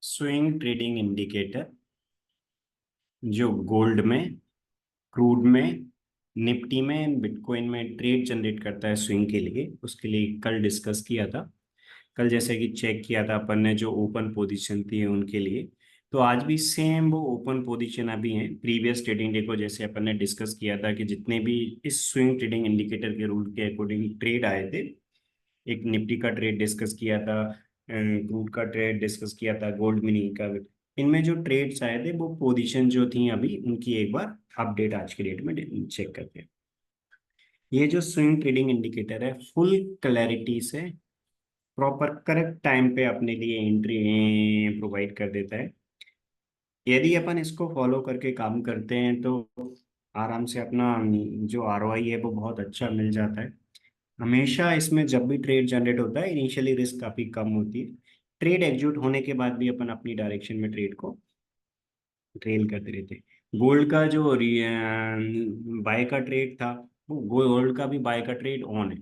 Swing trading indicator जो gold में, crude में, निफ्टी में, बिटकॉइन में ट्रेड जनरेट करता है स्विंग के लिए, उसके लिए कल डिस्कस किया था। कल जैसे कि चेक किया था अपन ने जो ओपन पोजीशन थी उनके लिए। तो आज भी सेम वो ओपन पोजीशन अभी है प्रीवियस ट्रेडिंग डे को, जैसे अपन ने डिस्कस किया था कि जितने भी इस स्विंग ट्रेडिंग इंडिकेटर के रूल के अकॉर्डिंग ट्रेड आए थे। एक निफ्टी का ट्रेड डिस्कस किया था, क्रूड का ट्रेड डिस्कस किया था, गोल्ड मिनी का। इनमें जो ट्रेड्स आए थे वो पोजीशन जो थी अभी उनकी एक बार अपडेट आज की डेट में चेक करते हैं। ये जो स्विंग ट्रेडिंग इंडिकेटर है फुल क्लैरिटी से प्रॉपर करेक्ट टाइम पे अपने लिए एंट्री प्रोवाइड कर देता है। यदि अपन इसको फॉलो करके काम करते हैं तो आराम से अपना जो आरओआई है वो बहुत अच्छा मिल जाता है। हमेशा इसमें जब भी ट्रेड जनरेट होता है इनिशियली रिस्क काफी कम होती है। ट्रेड एग्जीक्यूट होने के बाद भी अपन अपनी डायरेक्शन में ट्रेड को ट्रेल करते रहते हैं। गोल्ड का जो बाय का ट्रेड था, वो गोल्ड का भी बाय का ट्रेड ऑन है।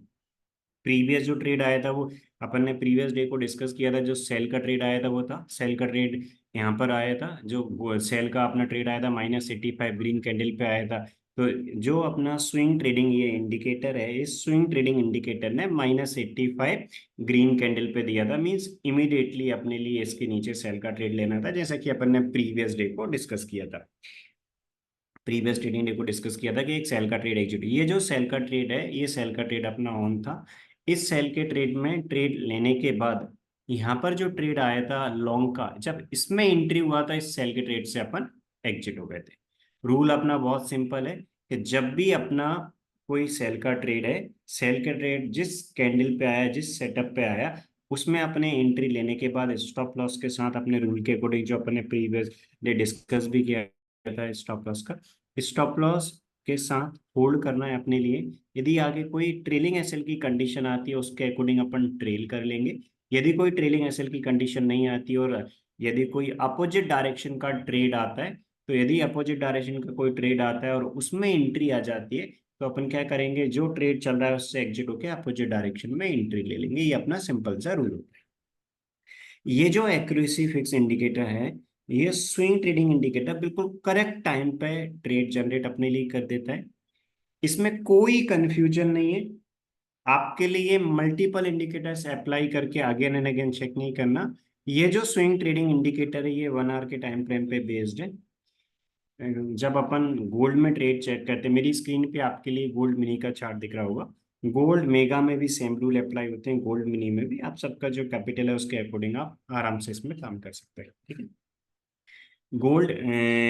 प्रीवियस जो ट्रेड आया था वो अपन ने प्रीवियस डे को डिस्कस किया था। जो सेल का ट्रेड आया था वो था सेल का ट्रेड, यहाँ पर आया था। जो सेल का अपना ट्रेड आया था -85 ग्रीन कैंडल पे आया था। तो जो अपना स्विंग ट्रेडिंग ये इंडिकेटर है, इस स्विंग ट्रेडिंग इंडिकेटर ने -85 ग्रीन कैंडल पे दिया था। मींस इमीडिएटली अपने लिए इसके नीचे सेल का ट्रेड लेना था, जैसा कि अपन ने प्रीवियस डे को डिस्कस किया था। प्रीवियस ट्रेडिंग डे को डिस्कस किया था कि एक सेल का ट्रेड एग्जीक्यूट, ये जो सेल का ट्रेड है ये सेल का ट्रेड अपना ऑन था। इस सेल के ट्रेड में ट्रेड लेने के बाद यहाँ पर जो ट्रेड आया था लॉन्ग का, जब इसमें एंट्री हुआ था इस सेल के ट्रेड से अपन एग्जिट हो गए थे। रूल अपना बहुत सिंपल है कि जब भी अपना कोई सेल का ट्रेड है, सेल का ट्रेड जिस कैंडल पे आया, जिस सेटअप पे आया, उसमें अपने एंट्री लेने के बाद स्टॉप लॉस के साथ अपने रूल के अकॉर्डिंग जो अपने प्रीवियस डे डिस्कस भी किया था स्टॉप लॉस का, स्टॉप लॉस के साथ होल्ड करना है अपने लिए। यदि आगे कोई ट्रेलिंग एसएल की कंडीशन आती है उसके अकॉर्डिंग अपन ट्रेल कर लेंगे। यदि कोई ट्रेलिंग एसएल की कंडीशन नहीं आती और यदि कोई अपोजिट डायरेक्शन का ट्रेड आता है, तो यदि अपोजिट डायरेक्शन का कोई ट्रेड आता है और उसमें एंट्री आ जाती है, तो अपन क्या करेंगे, जो ट्रेड चल रहा है उससे एग्जिट होकर अपोजिट डायरेक्शन में एंट्री ले लेंगे। ये अपना सिंपल सा रूल होता है। ये जो एक्यूरेसी फिक्स इंडिकेटर है, ये स्विंग ट्रेडिंग इंडिकेटर बिल्कुल करेक्ट टाइम पे ट्रेड जनरेट अपने लिए कर देता है। इसमें कोई कंफ्यूजन नहीं है। आपके लिए मल्टीपल इंडिकेटर्स अप्लाई करके अगेन एंड अगेन चेक नहीं करना। ये जो स्विंग ट्रेडिंग इंडिकेटर है ये 1 आवर के टाइम फ्रेम पे बेस्ड है। जब अपन गोल्ड में ट्रेड चेक करते हैं, मेरी स्क्रीन पे आपके लिए गोल्ड मिनी का चार्ट दिख रहा होगा। गोल्ड मेगा में भी सेम रूल अप्लाई होते हैं, गोल्ड मिनी में भी। आप सबका जो कैपिटल है उसके अकॉर्डिंग आप आराम से इसमें काम कर सकते हैं, ठीक है। गोल्ड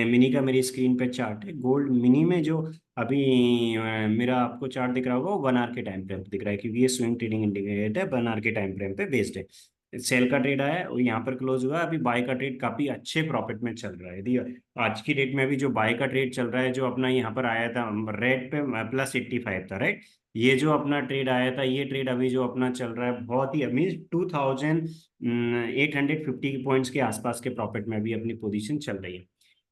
मिनी का मेरी स्क्रीन पे चार्ट है। गोल्ड मिनी में जो अभी मेरा आपको चार्ट दिख रहा होगा वो 1 आवर के टाइम फ्रेम पे दिख रहा है, क्योंकि ये स्विंग ट्रेडिंग इंडिकेटर है, 1 आवर के टाइम फ्रेम पे बेस्ड है। सेल का ट्रेड आया है और यहाँ पर क्लोज हुआ है। अभी बाय का ट्रेड काफी अच्छे प्रॉफिट में चल रहा है। यदि आज की डेट में अभी जो बाय का ट्रेड चल रहा है, जो अपना यहाँ पर आया था रेड पे +85 था, राइट। ये जो अपना ट्रेड आया था, ये ट्रेड अभी जो अपना चल रहा है बहुत ही मीन 2850 पॉइंट्स के आसपास के प्रॉफिट में अभी अपनी पोजीशन चल रही है।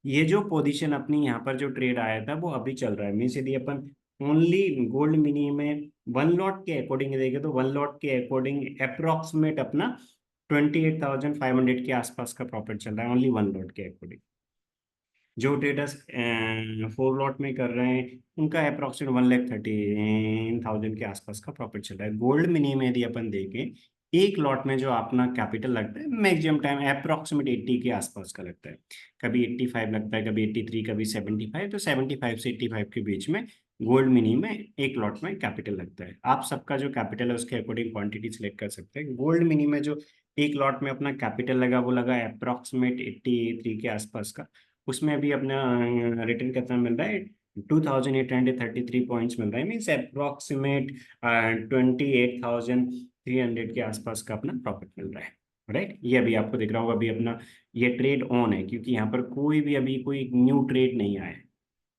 ये जो पोजीशन अपनी यहाँ पर जो ट्रेड आया था वो अभी चल रहा है। मीन्स यदि अपन ओनली गोल्ड मिनी में 1 लॉट के अकॉर्डिंग देखें तो 1 लॉट के अकॉर्डिंग अप्रोक्सीमेट अपना 28,500 के आसपास का प्रॉफिट चल रहा है ओनली 1 लॉट के अकॉर्डिंग। जो ट्रेडर्स 4 लॉट में कर रहे हैं उनका अप्रोक्सीमेट 1,13,000 के आसपास का प्रॉफिट चल रहा है। गोल्ड मिनी में यदि अपन देखें, एक लॉट में जो अपना कैपिटल लगता है मैक्सिमम टाइम अप्रोक्सीमेट 80 के आसपास का लगता है। कभी 85 लगता है, कभी 83, कभी 75। तो 75 से 85 के बीच में गोल्ड मिनी में एक लॉट में कैपिटल लगता है। आप सबका जो कैपिटल है उसके अकॉर्डिंग क्वांटिटी सिलेक्ट कर सकते हैं। गोल्ड मिनी में जो एक लॉट में अपना कैपिटल लगा वो लगा अप्रोक्सीमेट 83 के आसपास का। उसमें अभी अपना रिटर्न कितना मिल रहा है, 2833 पॉइंट्स मिल रहा है। मीन्स अप्रोक्सीमेट 28,300 के आसपास का अपना प्रॉफिट मिल रहा है, राइट। ये अभी आपको दिख रहा होगा अभी अपना ये ट्रेड ऑन है, क्योंकि यहाँ पर कोई भी अभी कोई न्यू ट्रेड नहीं आया है।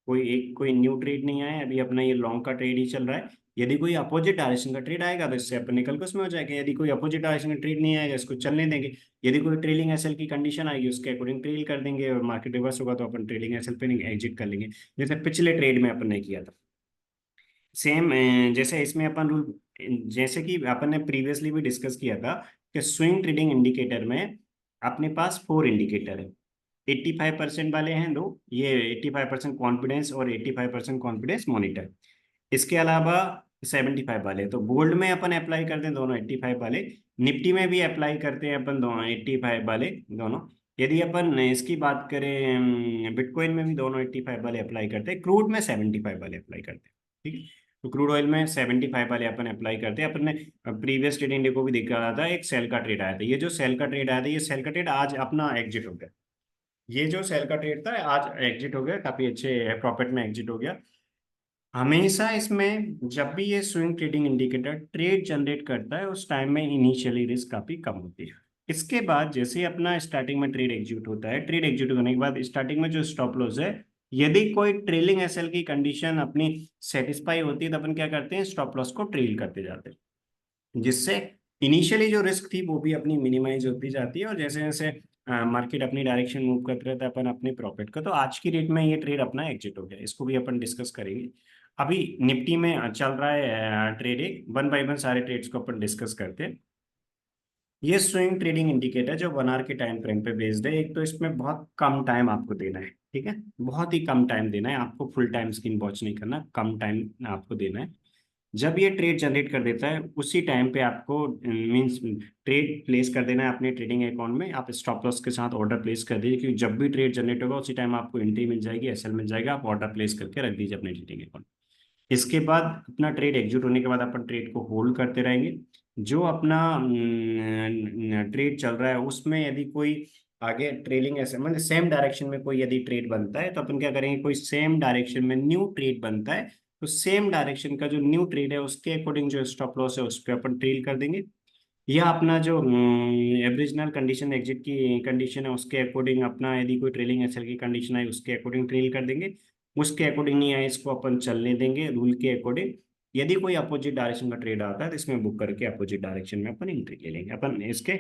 कोई न्यू ट्रेड नहीं आया है अभी, अपना ये लॉन्ग का ट्रेड ही चल रहा है। यदि कोई अपोजिट डायरेक्शन का ट्रेड आएगा तो इससे अपन निकल के उसमें हो जाएगा। यदि कोई अपोजिट डायरेक्शन का ट्रेड नहीं आएगा इसको चलने देंगे। यदि कोई ट्रेलिंग एसएल की कंडीशन आएगी उसके अकॉर्डिंग ट्रेल कर देंगे, और मार्केट रिवर्स होगा तो अपन ट्रेलिंग एसएल पे एग्जिट कर लेंगे, जैसे पिछले ट्रेड में अपन ने किया था। सेम जैसे इसमें अपन रूल, जैसे कि अपन ने प्रीवियसली भी डिस्कस किया था कि स्विंग ट्रेडिंग इंडिकेटर में अपने पास 4 इंडिकेटर है। 85% वाले हैं दो, ये 85% कॉन्फिडेंस और 85% कॉन्फिडेंस मॉनिटर। इसके अलावा 75 वाले, तो गोल्ड में अपन अप्लाई करते हैं दोनों 85 वाले, निफ्टी में भी अप्लाई करते हैं अपन दोनों 85 वाले दोनों। यदि अपन इसकी बात करें बिटकॉइन में भी दोनों 85 वाले अप्लाई करते हैं, क्रूड में 75 वाले अप्लाई करते हैं। ठीक है, तो क्रूड ऑयल में 75 वाले अपन अप्लाई करते हैं। अपन ने प्रीवियस ट्रेडिंग डे को भी देखा रहा था, एक सेल का ट्रेड आया था। ये जो सेल का ट्रेड आया था, ये सेल का ट्रेड आज अपना एग्जिट हो गया। ये जो सेल का ट्रेड था आज एग्जिट हो गया, काफी अच्छे प्रॉफिट में एग्जिट हो गया। हमेशा इसमें जब भी ये swing trading indicator trade generate करता है, उस टाइम में इनिशियली रिस्क काफी कम होती है। इसके बाद जैसे ही अपना स्टार्टिंग में ट्रेड एग्जीक्यूट होता है, ट्रेड एग्जीक्यूट होने के बाद स्टार्टिंग में जो स्टॉप लॉस है, यदि कोई ट्रेलिंग एसएल की कंडीशन अपनी सेटिस्फाई होती है, तो अपन क्या करते हैं, स्टॉप लॉस को ट्रेल करते जाते हैं, जिससे इनिशियली जो रिस्क थी वो भी अपनी मिनिमाइज होती जाती है, और जैसे जैसे मार्केट अपनी डायरेक्शन मूव करते रहता है, अपन अपने प्रॉफिट का। तो आज की डेट में ये ट्रेड अपना एग्जिट हो गया, इसको भी अपन डिस्कस करेंगे। अभी निफ्टी में चल रहा है ट्रेड, एक वन बाय वन सारे ट्रेड्स को अपन डिस्कस करते हैं। ये स्विंग ट्रेडिंग इंडिकेटर जो 1 आवर के टाइम फ्रेम पे बेस्ड है, एक तो इसमें बहुत कम टाइम आपको देना है। ठीक है, बहुत ही कम टाइम देना है आपको, फुल टाइम स्क्रीन वॉच नहीं करना, कम टाइम आपको देना है। जब ये ट्रेड जनरेट कर देता है, उसी टाइम पे आपको मींस ट्रेड प्लेस कर देना है अपने ट्रेडिंग अकाउंट में। आप स्टॉप लॉस के साथ ऑर्डर प्लेस कर दीजिए, क्योंकि जब भी ट्रेड जनरेट होगा उसी टाइम आपको एंट्री मिल जाएगी, एसएल मिल जाएगा, आप ऑर्डर प्लेस करके रख दीजिए अपने ट्रेडिंग अकाउंट। इसके बाद अपना ट्रेड एग्जीक्यूट होने के बाद अपन ट्रेड को होल्ड करते रहेंगे। जो अपना ट्रेड चल रहा है उसमें यदि कोई आगे ट्रेलिंग ऐसे मतलब सेम डायरेक्शन में कोई यदि ट्रेड बनता है, तो अपन क्या करेंगे, कोई सेम डायरेक्शन में न्यू ट्रेड बनता है, तो सेम डायरेक्शन का जो न्यू ट्रेड है उसके अकॉर्डिंग जो स्टॉप लॉस है उस पर अपन ट्रेल कर देंगे। या अपना जो एवरेजनल कंडीशन एग्जिट की कंडीशन है उसके अकॉर्डिंग अपना, यदि कोई ट्रेलिंग एसएल की कंडीशन है उसके अकॉर्डिंग ट्रेल कर देंगे। उसके अकॉर्डिंग नहीं आए, इसको अपन चलने देंगे रूल के अकॉर्डिंग। यदि कोई अपोजिट डायरेक्शन का ट्रेड आता है, तो इसमें बुक करके अपोजिट डायरेक्शन में अपन एंट्री ले लेंगे। अपन इसके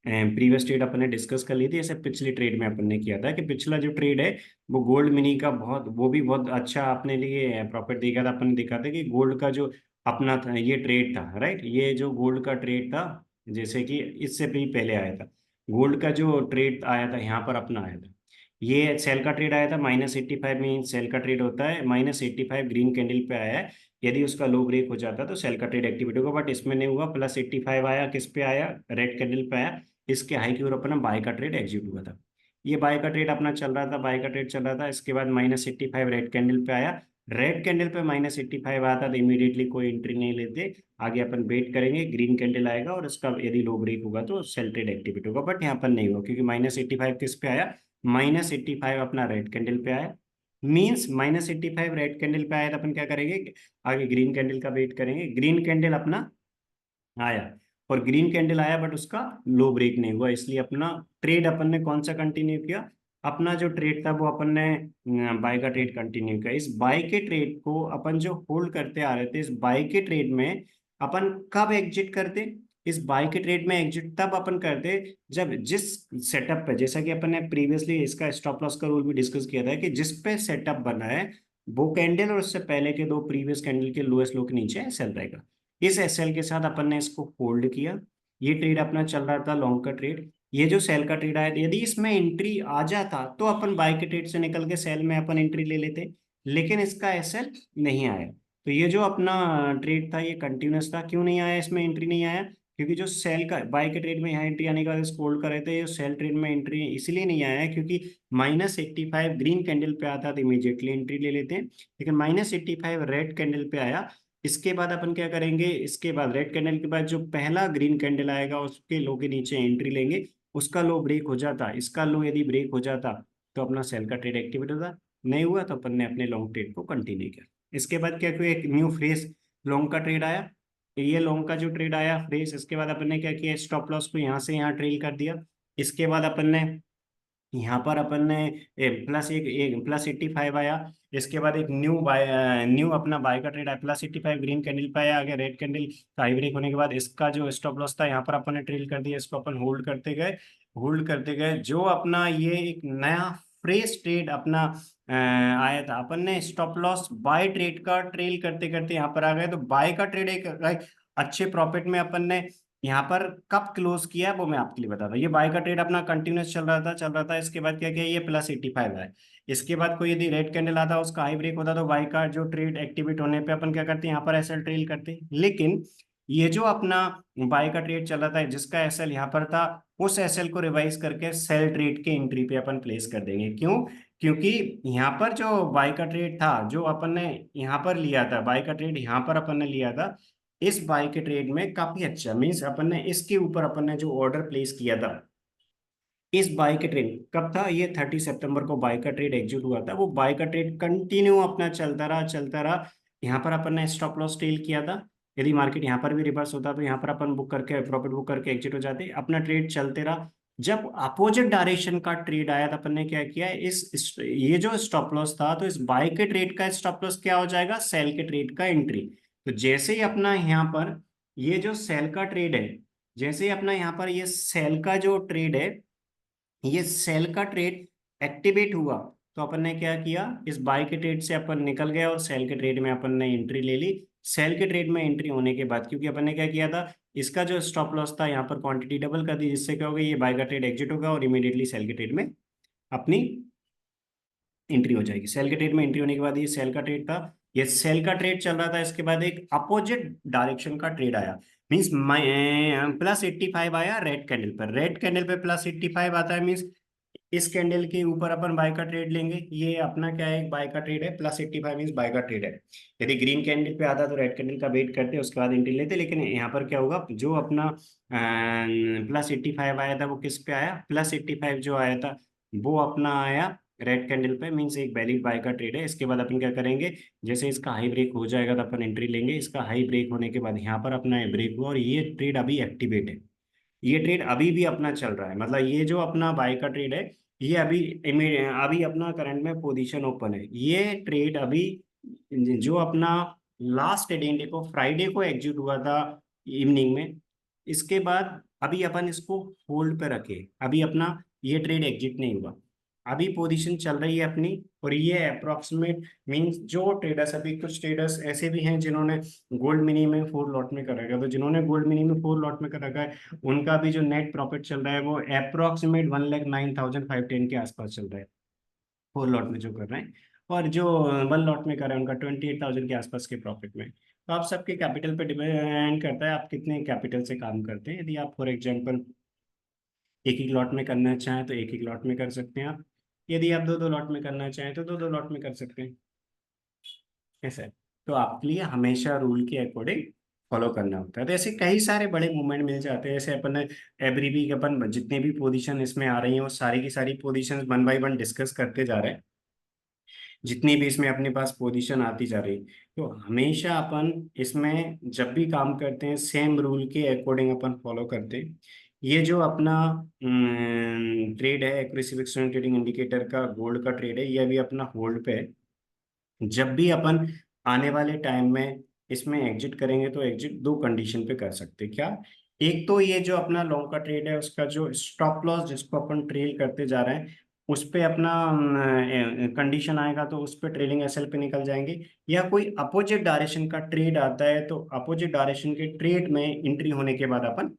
प्रीवियस ट्रेड अपन ने डिस्कस कर ली थी, ऐसे पिछली ट्रेड में अपन ने किया था कि पिछला जो ट्रेड है वो गोल्ड मिनी का बहुत, वो भी बहुत अच्छा अपने लिए प्रॉफिट दिखा था। अपन ने देखा था कि गोल्ड का जो अपना था ये ट्रेड था, राइट, ये जो गोल्ड का ट्रेड था, जैसे कि इससे भी पहले आया था गोल्ड का जो ट्रेड आया था, यहाँ पर अपना आया था, ये सेल का ट्रेड आया था -85 में। सेल का ट्रेड होता है -85 ग्रीन कैंडल पे आया है, यदि उसका लो ब्रेक हो जाता तो सेल का ट्रेड एक्टिवेट होगा, बट इसमें नहीं हुआ। +85 आया, किस पे आया, रेड कैंडल पे आया। इसके हाई की ओर अपना बाय का ट्रेड एग्जीक्यूट हुआ था। ये बाय का ट्रेड अपना चल रहा था, बाय का ट्रेड चल रहा था। इसके बाद -85 रेड कैंडल पे आया, रेड कैंडल पे -85 आता तो इमीडिएटली कोई एंट्री नहीं लेते, आगे अपन वेट करेंगे, ग्रीन कैंडल आएगा और इसका यदि लो ब्रेक होगा तो सेल ट्रेड एक्टिवेट होगा। बट यहाँ पर नहीं हुआ, क्योंकि -85 किस पे आया, -85 अपना रेड कैंडल पे आया। मीन्स -85 रेड कैंडल पे आया तो अपन क्या करेंगे, आगे ग्रीन कैंडल का वेट करेंगे। ग्रीन कैंडल अपना आया, और ग्रीन कैंडल आया बट उसका लो ब्रेक नहीं हुआ, इसलिए अपना ट्रेड अपन ने कौन सा कंटिन्यू किया, अपना जो ट्रेड था वो अपन ने बाय का ट्रेड कंटिन्यू किया। इस बाय के ट्रेड को अपन जो होल्ड करते आ रहे थे, इस बाय के ट्रेड में अपन कब एग्जिट करते, इस बाय के ट्रेड में एग्जिट तब अपन करते जब जिस सेटअप पे, जैसा कि अपन ने प्रीवियसली इसका स्टॉप लॉस का रूल भी डिस्कस किया था, कि जिस पे सेटअप बना है वो कैंडल और उससे पहले के दो प्रीवियस कैंडल के लोएस्ट लो के नीचे सेल रहेगा। इस एसएल के साथ अपन ने इसको होल्ड किया। ये ट्रेड अपना चल रहा था लॉन्ग का ट्रेड। ये जो सेल का ट्रेड आया, यदि इसमें एंट्री आ जाता तो अपन बाय के ट्रेड से निकल के सेल में अपन एंट्री ले लेते, लेकिन इसका एसएल नहीं आया। तो ये जो अपना ट्रेड था ये कंटिन्यूस था। क्यों नहीं आया, इसमें एंट्री नहीं आया, क्योंकि जो सेल का बाय के ट्रेड में यहाँ एंट्री आने के बाद इसको होल्ड कर रहे थे, ये सेल ट्रेड में एंट्री इसलिए नहीं आया है क्योंकि -85 ग्रीन कैंडल पे आता तो इमीडिएटली एंट्री ले लेते हैं, लेकिन -85 रेड कैंडल पे आया। इसके बाद अपन क्या करेंगे, इसके बाद रेड कैंडल के बाद जो पहला ग्रीन कैंडल आएगा उसके लो के नीचे एंट्री लेंगे। उसका लो ब्रेक हो जाता, इसका लो यदि ब्रेक हो जाता तो अपना सेल का ट्रेड एक्टिवेट होता, नहीं हुआ तो अपन ने अपने लॉन्ग ट्रेड को कंटिन्यू किया। इसके बाद क्या किया, एक न्यू फ्रेश लॉन्ग का ट्रेड आया। ये लॉन्ग का जो ट्रेड आया फ्रेश, इसके बाद अपन ने क्या किया, स्टॉप लॉस को यहाँ से यहाँ ट्रेल कर दिया। इसके बाद अपन ने यहाँ पर अपन ने +85 आया। इसके बाद एक न्यू अपना बाय का ट्रेड आया, +85 ग्रीन कैंडल पे आया, आगे रेड कैंडल का हाई ब्रेक होने के बाद इसका जो स्टॉप लॉस था यहाँ पर अपन ने ट्रेल कर दिया, इसको अपन होल्ड करते गए, होल्ड करते गए। जो अपना ये एक नया फ्रेश ट्रेड अपना आया था, अपन ने स्टॉप लॉस बाय ट्रेड का ट्रेल करते करते यहाँ पर आ गए, तो बाय का ट्रेड एक अच्छे प्रॉफिट में अपन ने यहाँ पर कब क्लोज किया वो मैं आपके लिए बताता हूँ। ये बाय का ट्रेड अपना कंटिन्यूस चल रहा था। इसके बाद क्या किया, ये +85 है। इसके बाद कोई यदि रेड कैंडल आता, उसका हाई ब्रेक होता, तो बाय का जो ट्रेड एक्टिवेट होने पे अपन क्या करते हैं, यहाँ पर एसएल ट्रेल करते हैं। लेकिन ये जो अपना बाय का ट्रेड चल रहा था, जिसका एसएल यहाँ पर था, उस एसएल को रिवाइज करके सेल ट्रेड के एंट्री पे अपन प्लेस कर देंगे। क्यों? क्योंकि यहाँ पर जो बाय का ट्रेड था, जो अपन ने यहाँ पर लिया था, बाय का ट्रेड यहाँ पर अपन ने लिया था, इस बाय के ट्रेड में काफी अच्छा मीन्स अपन ने इसके ऊपर अपन ने जो ऑर्डर प्लेस किया था, इस बाय का ट्रेड कब था, ये 30 सितंबर को बाय का ट्रेड एग्जीक्यूट हुआ था। वो बाय का ट्रेड कंटिन्यू अपना चलता रहा। यहाँ पर अपन ने स्टॉप लॉस टेल किया था। यदि मार्केट यहाँ पर भी रिवर्स होता तो यहाँ पर अपन बुक करके प्रॉफिट बुक करके एग्जिट हो जाते। अपना ट्रेड चलते रहा। जब अपोजिट डायरेक्शन का ट्रेड आया तो अपन ने क्या किया, ये जो स्टॉप लॉस था, तो इस बाय के ट्रेड का स्टॉप लॉस क्या हो जाएगा, सेल के ट्रेड का एंट्री। तो जैसे ही अपना यहाँ पर ये जो सेल का ट्रेड है, जैसे ही अपना यहाँ पर ये सेल का जो ट्रेड है, ये सेल का ट्रेड एक्टिवेट हुआ, तो अपन ने क्या किया, इस बाय के ट्रेड से अपन निकल गए और सेल के ट्रेड में अपन ने एंट्री ले ली। सेल के ट्रेड में एंट्री होने के बाद, क्योंकि अपन ने क्या किया था, इसका जो स्टॉप लॉस था, यहाँ पर क्वांटिटी डबल कर दी, जिससे क्या होगा, ये बाय का ट्रेड एग्जिट होगा और इमीडिएटली सेल के ट्रेड में अपनी एंट्री हो जाएगी। सेल के ट्रेड में एंट्री होने के बाद, ये सेल का ट्रेड था, ये सेल का ट्रेड चल रहा था। इसके बाद एक अपोजिट डायरेक्शन का ट्रेड आया, मीन्स +85 आया रेड कैंडल पर। रेड कैंडल पे +85 आता है, मीन्स इस कैंडल के ऊपर अपन बाय का ट्रेड लेंगे। ये अपना क्या है, बाय का ट्रेड है, +85 मीन्स बाय का ट्रेड है। यदि ग्रीन कैंडल पे आता तो रेड कैंडल का वेट करते, उसके बाद एंट्री लेते। लेकिन यहाँ पर क्या होगा, जो अपना +85 आया था, वो किस पे आया, +85 जो आया था वो अपना आया रेड कैंडल पे, मीन्स एक वैलिड बाय का ट्रेड है। इसके बाद अपन क्या करेंगे, जैसे इसका हाई ब्रेक हो जाएगा तो अपन एंट्री लेंगे। इसका हाई ब्रेक होने के बाद यहाँ पर अपना ब्रेक हुआ और ये ट्रेड अभी एक्टिवेट है। ये ट्रेड अभी भी अपना चल रहा है, मतलब ये जो अपना बाय का ट्रेड है, ये अभी अपना करंट में पोजीशन ओपन है। ये ट्रेड अभी जो अपना लास्ट ट्रेडिंग डे को, फ्राइडे को एग्जीक्यूट हुआ था इवनिंग में, इसके बाद अभी अपन इसको होल्ड पे रखे। अभी अपना ये ट्रेड एग्जिट नहीं हुआ, अभी पोजीशन चल रही है अपनी। और ये अप्रोक्सीमेट मींस जो ट्रेडर्स, अभी कुछ ट्रेडर्स ऐसे भी हैं जिन्होंने गोल्ड मिनी में 4 लॉट में कर रखा है। तो जिन्होंने गोल्ड मिनी में 4 लॉट में कर रखा है, उनका भी जो नेट प्रॉफिट चल रहा है वो अप्रोक्सीमेट 1,09,510 के आसपास चल रहा है, 4 लॉट में जो कर रहे हैं। और जो 1 लॉट में कर रहे हैं, उनका 28,000 के आसपास के प्रॉफिट में। तो आप सबके कैपिटल पे डिपेंड करता है, आप कितने कैपिटल से काम करते हैं। यदि आप फॉर एग्जांपल एक एक लॉट में करना चाहें तो एक एक लॉट में कर सकते हैं आप। यदि आप दो दो लॉट में करना चाहें तो दो दो लॉट में कर सकते हैं। ऐसा है। तो आपके लिए हमेशा रूल के अकॉर्डिंग फॉलो करना होता है। तो ऐसे कई सारे बड़े मूवमेंट मिल जाते हैं। जैसे अपन ने एवरी वीक अपन जितने भी पोजीशन इसमें आ रही हैं, वो सारी की सारी position one by one discuss करते जा रहे हैं, जितनी भी इसमें अपने पास पोजीशन आती जा रही। तो हमेशा अपन इसमें जब भी काम करते हैं, सेम रूल के अकॉर्डिंग अपन फॉलो करते हैं। ये जो अपना ट्रेड है, एक्यूरेसी फ्रिक्शन ट्रेडिंग इंडिकेटर का गोल्ड का ट्रेड है, ये अभी अपना होल्ड पे है। जब भी अपन आने वाले टाइम में इसमें एग्जिट करेंगे, तो एग्जिट दो कंडीशन पे कर सकते हैं। क्या? एक तो ये जो अपना लॉन्ग का ट्रेड है, उसका जो स्टॉप लॉस जिसको अपन ट्रेल करते जा रहे हैं, उस पे अपना कंडीशन आएगा तो उस पे ट्रेलिंग एसएल पे निकल जाएंगे। या कोई अपोजिट डायरेक्शन का ट्रेड आता है, तो अपोजिट डायरेक्शन के ट्रेड में एंट्री होने के बाद अपन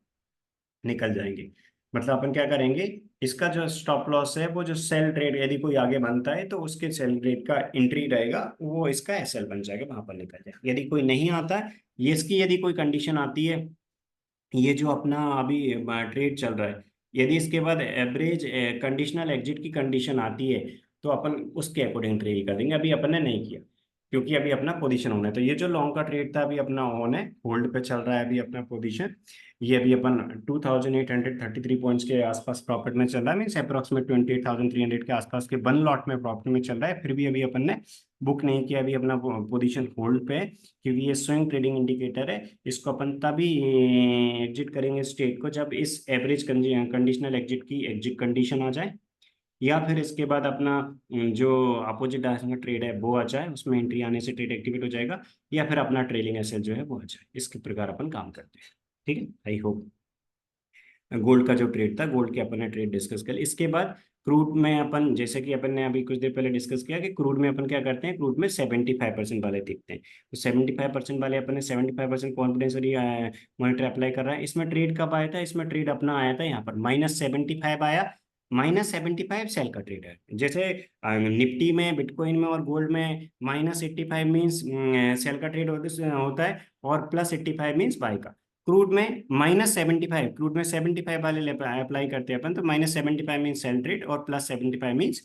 निकल जाएंगे। मतलब अपन क्या करेंगे, इसका जो स्टॉप लॉस है, वो जो सेल ट्रेड यदि कोई आगे बनता है, तो उसके सेल ट्रेड का एंट्री रहेगा, वो इसका एसएल बन जाएगा, वहां पर निकल जाएगा। यदि कोई नहीं आता है, ये इसकी यदि कोई कंडीशन आती है, ये जो अपना अभी ट्रेड चल रहा है, यदि इसके बाद एवरेज कंडीशनल एग्जिट की कंडीशन आती है, तो अपन उसके अकॉर्डिंग ट्रेड कर देंगे। अभी अपन ने नहीं किया, क्योंकि अभी अपना पोजीशन होना है। तो ये जो लॉन्ग का ट्रेड था, अभी अपना ऑन है, होल्ड पे चल रहा है अभी अपना पोजीशन। ये अभी अपन 2,833 पॉइंट्स के आसपास प्रॉफिट में चल रहा है, मीन्स अप्रोक्सीमेट 28,300 के आसपास के 1 लॉट में प्रॉफिट में चल रहा है। फिर भी अभी अपन ने बुक नहीं किया, अभी अपना पोजीशन होल्ड पे है, क्योंकि ये स्विंग ट्रेडिंग इंडिकेटर है। इसको अपन तभी एग्जिट करेंगे स्टेट को, जब इस एवरेज कंडीशनल एग्जिट की एग्जिट कंडीशन आ जाए, या फिर इसके बाद अपना जो अपोजिट डायरेक्शन का ट्रेड है वो आ जाए, उसमें एंट्री आने से ट्रेड एक्टिवेट हो जाएगा, या फिर अपना ट्रेलिंग एसएल जो है वो आ जाए। इसके प्रकार अपन काम करते हैं। ठीक है, आई होप। गोल्ड का जो ट्रेड था, गोल्ड के अपन ने ट्रेड डिस्कस कर लिया। इसके बाद क्रूड में अपन, जैसे कि अपन ने अभी कुछ देर पहले डिस्कस किया कि क्रूड में अपन क्या करते हैं, क्रूड में 75% वाले देखते हैं। तो 75% वाले अपन ने 75% कॉन्फिडेंस मॉनिटर अप्लाई कर रहा है। इसमें ट्रेड कब आया था, इसमें ट्रेड अपना आया था यहाँ पर -75 आया। -75 सेल का ट्रेड है। जैसे निफ्टी में, बिटकॉइन में और गोल्ड में -85 मीन्स सेल का ट्रेड होता है, और +85 मीन्स बाय का। क्रूड में -75, क्रूड में 75 वाले अप्लाई करते हैं अपन, तो -75 मीन सेल ट्रेड और +75 मीन्स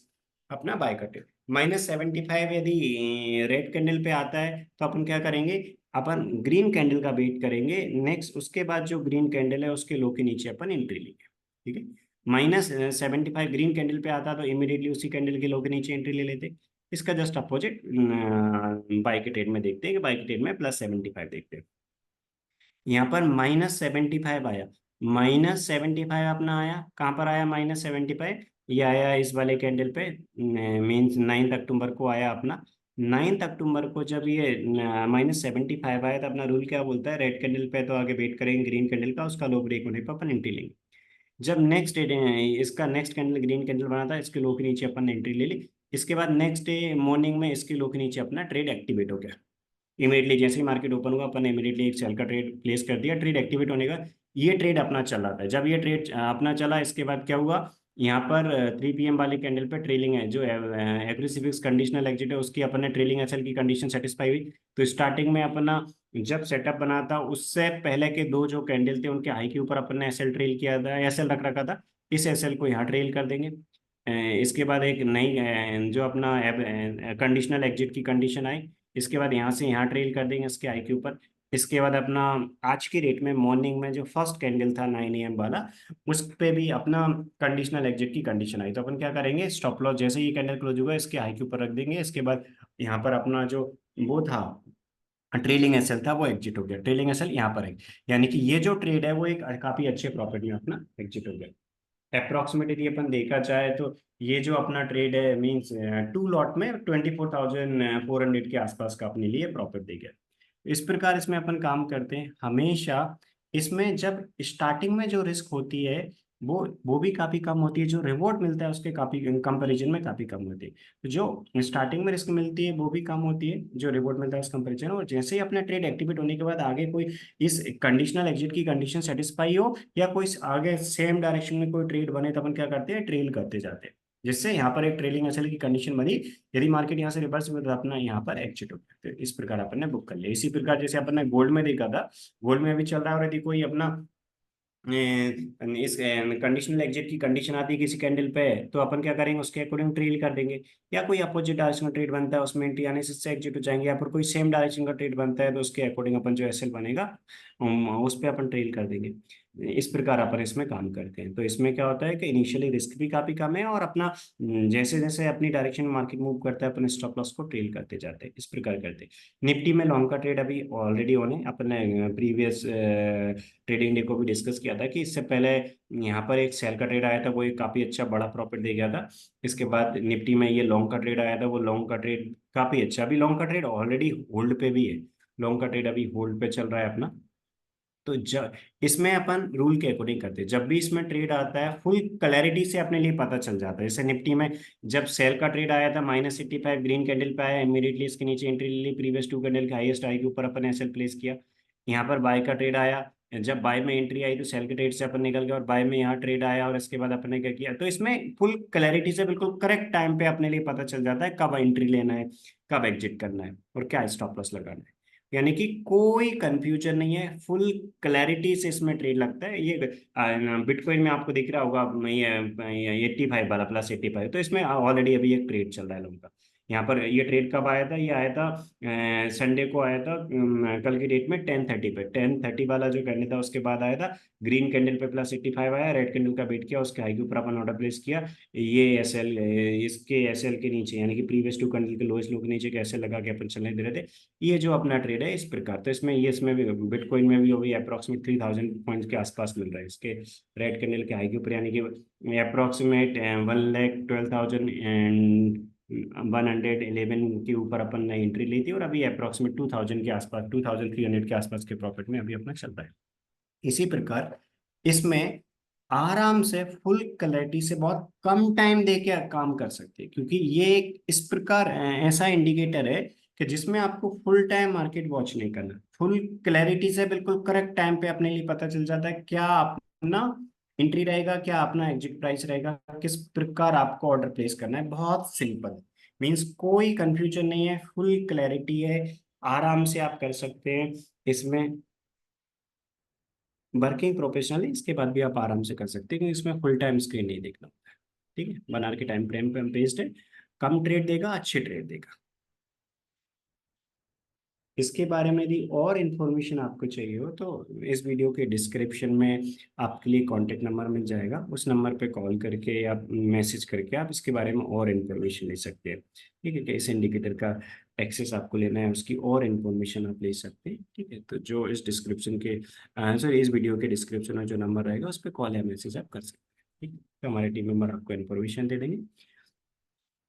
अपना बाय का ट्रेड। -75 यदि रेड कैंडल पे आता है तो अपन क्या करेंगे, अपन ग्रीन कैंडल का वेट करेंगे नेक्स्ट, उसके बाद जो ग्रीन कैंडल है उसके लो के नीचे अपन एंट्री लेंगे। ठीक है, -75 ग्रीन कैंडल पे आता तो इमीडिएटली उसी कैंडल के लो के नीचे एंट्री ले लेते। इसका जस्ट अपोजिट बाय के ट्रेड में देखते हैं कि बाय के ट्रेड में +75 देखते हैं। यहाँ पर -75 आया, -75 अपना आया, कहाँ पर आया -75, ये आया इस वाले कैंडल पे, मीन्स 9 अक्टूबर को आया अपना। 9 अक्टूबर को जब ये -75 आया तो अपना रूल क्या बोलता है, रेड कैंडल पे तो आगे वेट करेंगे ग्रीन कैंडल का, उसका लो ब्रेक होने पर अपन एंट्री लेंगे। जब नेक्स्ट डे इसका नेक्स्ट कैंडल ग्रीन कैंडल बना था, इसके लो के नीचे अपन ने एंट्री ले ली। इसके बाद नेक्स्ट डे मॉर्निंग में इसके लो के नीचे अपना ट्रेड एक्टिवेट हो गया। इमीडिएटली जैसे ही मार्केट ओपन हुआ अपन ने इमीडिएटली एक सेल का ट्रेड प्लेस कर दिया, ट्रेड एक्टिवेट होने का। ये ट्रेड अपना चल रहा था, जब ये ट्रेड अपना चला इसके बाद क्या हुआ, यहाँ पर 3 PM वाले कैंडल पे ट्रेलिंग है, जो एग्रेसिव कंडीशनल एग्जिट है उसकी अपन ने ट्रेलिंग एसएल की कंडीशन सेटिस्फाई हुई। तो स्टार्टिंग में अपना जब सेटअप बना था उससे पहले के दो जो कैंडल थे उनके हाई के ऊपर अपन ने एसएल ट्रेल किया था, एसएल रख रखा था। इस एसएल को यहाँ ट्रेल कर देंगे। इसके बाद एक नई जो अपना कंडीशनल एग्जिट की कंडीशन आई, इसके बाद यहाँ से यहाँ ट्रेल कर देंगे इसके आई के ऊपर। इसके बाद अपना आज की डेट में मॉर्निंग में जो फर्स्ट कैंडल था 9 AM वाला, उस पे भी अपना कंडीशनल एग्जिट की कंडीशन आई। तो अपन क्या करेंगे, स्टॉप लॉस जैसे ही कैंडल क्लोज होगा इसके हाई के ऊपर रख देंगे। इसके बाद यहाँ पर अपना जो वो था ट्रेलिंग एसएल था वो एग्जिट हो गया, ट्रेलिंग एसएल यहाँ पर है। यानी कि ये जो ट्रेड है वो एक काफी अच्छे प्रॉफिट में अपना एग्जिट हो गया। अप्रोक्सीमेटली अपन देखा जाए तो ये जो अपना ट्रेड है मींस 2 लॉट में 24,400 के आसपास का अपने लिए प्रॉफिट दे गया। इस प्रकार इसमें अपन काम करते हैं हमेशा। इसमें जब स्टार्टिंग में जो रिस्क होती है वो भी काफी कम होती है, जो रिवॉर्ड मिलता है उसके काफी कंपैरिजन में काफी कम होती है। तो जो स्टार्टिंग में रिस्क मिलती है वो भी कम होती है, जो रिवॉर्ड मिलता है उस कंपैरिजन। और जैसे ही अपना ट्रेड एक्टिवेट होने के बाद आगे कोई इस कंडीशनल एग्जिट की कंडीशन सेटिस्फाई हो या कोई आगे सेम डायरेक्शन में कोई ट्रेड बने तो अपन क्या करते हैं, ट्रेल करते जाते हैं। जिससे यहाँ पर एक ट्रेलिंग एसएल की कंडीशन बनी, यदि मार्केट यहाँ से रिवर्स में तो अपना यहाँ पर एग्जिट हो गया। तो इस प्रकार अपन ने बुक कर लिया। इसी प्रकार जैसे अपन ने गोल्ड में देखा था, गोल्ड में अभी चल रहा है, और यदि कोई अपना इस कंडीशनल एग्जिट की कंडीशन आती है किसी कैंडल पे, तो अपन क्या करेंगे, उसके अकॉर्डिंग ट्रेल कर देंगे। या कोई अपोजिट डायरेक्शन का ट्रेड बनता है उसमें एंट्री आने से एग्जिट हो जाएंगे, या फिर कोई सेम डायरेक्शन का ट्रेड बनता है तो उसके अकॉर्डिंग अपन जो एसएल बनेगा उस पर अपन ट्रेल कर देंगे। इस प्रकार अपन इसमें काम करते हैं। तो इसमें क्या होता है कि इनिशियली रिस्क भी काफी कम है, और अपना जैसे जैसे अपनी डायरेक्शन में मार्केट मूव करता है अपन स्टॉप लॉस को ट्रेल करते जाते हैं। इस प्रकार करते हैं। निफ्टी में लॉन्ग का ट्रेड अभी ऑलरेडी ऑन है। अपन ने प्रीवियस ट्रेडिंग डे को भी डिस्कस किया था कि इससे पहले यहाँ पर एक सेल का ट्रेड आया था, वो एक काफी अच्छा बड़ा प्रॉफिट दे गया था। इसके बाद निफ्टी में ये लॉन्ग का ट्रेड आया था, वो लॉन्ग का ट्रेड काफी अच्छा, अभी लॉन्ग का ट्रेड ऑलरेडी होल्ड पे भी है। लॉन्ग का ट्रेड अभी होल्ड पे चल रहा है अपना। तो जब इसमें अपन रूल के अकॉर्डिंग करते हैं, जब भी इसमें ट्रेड आता है फुल क्लैरिटी से अपने लिए पता चल जाता है। जैसे निफ्टी में जब सेल का ट्रेड आया था -85 ग्रीन कैंडल पे आया, इमीडिएटली इसके नीचे एंट्री ले ली, प्रीवियस 2 कैंडल के हाईएस्ट हाई के ऊपर अपन एसएल प्लेस किया। यहाँ पर बाय का ट्रेड आया, जब बाय में एंट्री आई तो सेल के ट्रेड से अपन निकल गए, और बाय में यहाँ ट्रेड आया और इसके बाद अपन ने क्या किया। तो इसमें फुल क्लैरिटी से बिल्कुल करेक्ट टाइम पे अपने लिए पता चल जाता है कब एंट्री लेना है, कब एग्जिट करना है, और क्या स्टॉप लॉस लगाना है। यानी कि कोई कंफ्यूजन नहीं है, फुल क्लैरिटी से इसमें ट्रेड लगता है। ये बिटकॉइन में आपको दिख रहा होगा ये 85 वाला +85, तो इसमें ऑलरेडी अभी एक ट्रेड चल रहा है लोगों का। यहाँ पर ये ट्रेड कब आया था, ये आया था संडे को आया था, कल की डेट में 10:30 पे, 10:30 वाला जो कैंडल था उसके बाद आया था। ग्रीन कैंडल पे +85 आया, रेड कैंडल का वेट किया, उसके हाई के ऊपर अपन ऑर्डर प्लेस किया। ये एसएल, इसके एसएल के नीचे यानी कि प्रीवियस 2 कैंडल के लोएस्ट लो के नीचे के एसएल लगा के अपन चलने दे रहे थे। ये जो अपना ट्रेड है इस प्रकार। तो इसमें ये इसमें भी बिटकॉइन में भी अभी अप्रोक्सीमेट 3000 पॉइंट्स के आसपास मिल रहा है इसके रेड कैंडल के हाई के ऊपर, यानी कि अप्रोक्सीमेट 1,12,111 के ऊपर अपन ने एंट्री ली थी, और अभी अप्रोक्सीमेट 2000 के आसपास, 2300 के आसपास के प्रॉफिट में अभी अपना चल रहा है। इसी प्रकार इसमें आराम से फुल क्लैरिटी से बहुत कम टाइम देके काम कर सकते हैं, क्योंकि ये एक इस प्रकार ऐसा इंडिकेटर है कि जिसमें आपको फुल टाइम मार्केट वॉच नहीं करना, फुल क्लैरिटी से बिल्कुल करेक्ट टाइम पे अपने लिए पता चल जाता है क्या अपना एंट्री रहेगा, क्या अपना एग्जिट प्राइस रहेगा, किस प्रकार आपको ऑर्डर प्लेस करना है। बहुत सिंपल, मीन्स कोई कंफ्यूजन नहीं है, फुल क्लैरिटी है, आराम से आप कर सकते हैं इसमें। वर्किंग प्रोफेशनली इसके बाद भी आप आराम से कर सकते हैं, क्योंकि इसमें फुल टाइम स्क्रीन नहीं देखना होता है। ठीक है, बनार के टाइम फ्रेम पे बेस्ड है, कम ट्रेड देगा, अच्छे ट्रेड देगा। इसके बारे में यदि और इन्फॉर्मेशन आपको चाहिए हो तो इस वीडियो के डिस्क्रिप्शन में आपके लिए कॉन्टेक्ट नंबर मिल जाएगा, उस नंबर पे कॉल करके या मैसेज करके आप इसके बारे में और इन्फॉर्मेशन ले सकते हैं। ठीक है, कि इस इंडिकेटर का एक्सेस आपको लेना है, उसकी और इन्फॉर्मेशन आप ले सकते हैं। ठीक है, तो जो इस डिस्क्रिप्शन के सॉरी इस वीडियो के डिस्क्रिप्शन में जो नंबर रहेगा उस पर कॉल या मैसेज आप कर सकते हैं। ठीक है, तो हमारे टीम मेंबर आपको इन्फॉर्मेशन दे देंगे।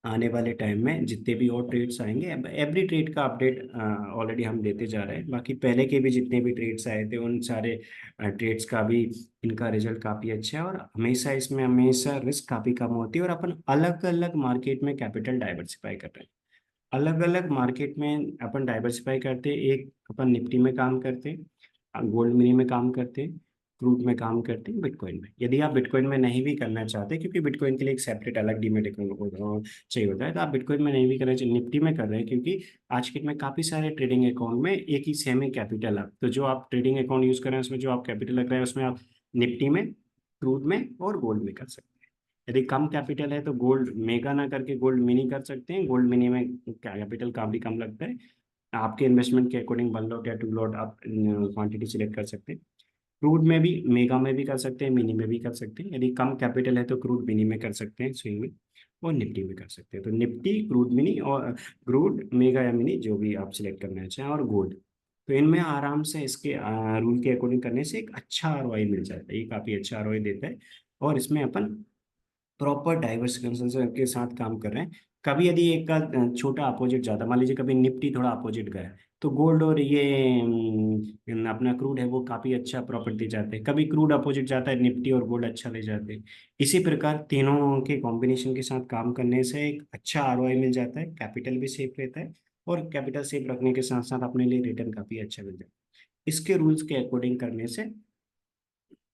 आने वाले टाइम में जितने भी और ट्रेड्स आएंगे, एवरी ट्रेड का अपडेट ऑलरेडी हम देते जा रहे हैं, बाकी पहले के भी जितने भी ट्रेड्स आए थे उन सारे ट्रेड्स का भी इनका रिजल्ट काफ़ी अच्छा है, और हमेशा इसमें हमेशा रिस्क काफ़ी कम होती है, और अपन अलग अलग मार्केट में कैपिटल डाइवर्सिफाई कर रहे हैं। अलग अलग मार्केट में अपन डाइवर्सिफाई करते हैं, एक अपन निफ्टी में काम करते हैं, गोल्ड मिनी में काम करते हैं, क्रूड में काम करते हैं, बिटकॉइन में। यदि आप बिटकॉइन में नहीं भी करना चाहते, क्योंकि बिटकॉइन के लिए एक सेपरेट अलग डीमेट अकाउंट चाहिए होता है, तो आप बिटकॉइन में नहीं भी करना चाहिए, निफ्टी में कर रहे हैं, क्योंकि आज के में काफ़ी सारे ट्रेडिंग अकाउंट में एक ही सेम ही कैपिटल है, तो जो आप ट्रेडिंग अकाउंट यूज़ कर रहे हैं उसमें जो आप कैपिटल लग रहा है उसमें आप निफ्टी में, क्रूड में और गोल्ड में कर सकते हैं। यदि कम कैपिटल है तो गोल्ड मेगा ना करके गोल्ड मिनी कर सकते हैं, गोल्ड मिनी में कैपिटल काफी कम लगता है, आपके इन्वेस्टमेंट के अकॉर्डिंग 1 लॉट या 2 लॉट आप क्वांटिटी सिलेक्ट कर सकते हैं। क्रूड में भी मेगा में भी कर सकते हैं, मिनी में भी कर सकते हैं, यदि कम कैपिटल है तो क्रूड मिनी में कर सकते हैं स्विंग में, और निफ्टी में कर सकते हैं। तो निफ्टी, क्रूड मिनी और क्रूड मेगा या मिनी जो भी आप सिलेक्ट करना चाहें, और गोल्ड, तो इनमें आराम से इसके रूल के अकॉर्डिंग करने से एक अच्छा आरओआई मिल जाता है, ये काफ़ी अच्छा आरओआई देता है। और इसमें अपन प्रॉपर डाइवर्स कंसल्टेंट के साथ काम कर रहे हैं। कभी यदि एक का छोटा अपोजिट जाता, मान लीजिए कभी निफ्टी थोड़ा अपोजिट गया, तो गोल्ड और ये अपना क्रूड है वो काफी अच्छा प्रॉफिट दे जाते हैं, कभी क्रूड अपोजिट जाता है, निफ्टी और गोल्ड अच्छा ले जाते हैं। इसी प्रकार तीनों के कॉम्बिनेशन के साथ काम करने से एक अच्छा आरओआई मिल जाता है, कैपिटल भी सेफ रहता है, और कैपिटल सेफ रखने के साथ साथ अपने लिए रिटर्न काफी अच्छा मिल जाता है। इसके रूल्स के अकॉर्डिंग करने से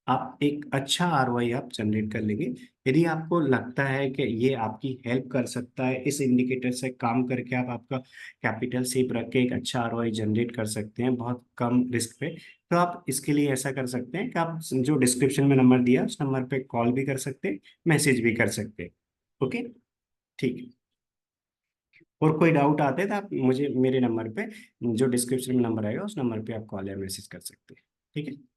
आप एक अच्छा आरओआई आप जनरेट कर लेंगे। यदि आपको लगता है कि ये आपकी हेल्प कर सकता है, इस इंडिकेटर से काम करके आप आपका कैपिटल सेफ रख के एक अच्छा आरओआई जनरेट कर सकते हैं बहुत कम रिस्क पे, तो आप इसके लिए ऐसा कर सकते हैं कि आप जो डिस्क्रिप्शन में नंबर दिया उस नंबर पे कॉल भी कर सकते हैं, मैसेज भी कर सकते हैं। ओके, ठीक है। और कोई डाउट आते हैं तो आप मुझे मेरे नंबर पे, जो डिस्क्रिप्शन में नंबर आएगा उस नंबर पे आप कॉल या मैसेज कर सकते हैं। ठीक है।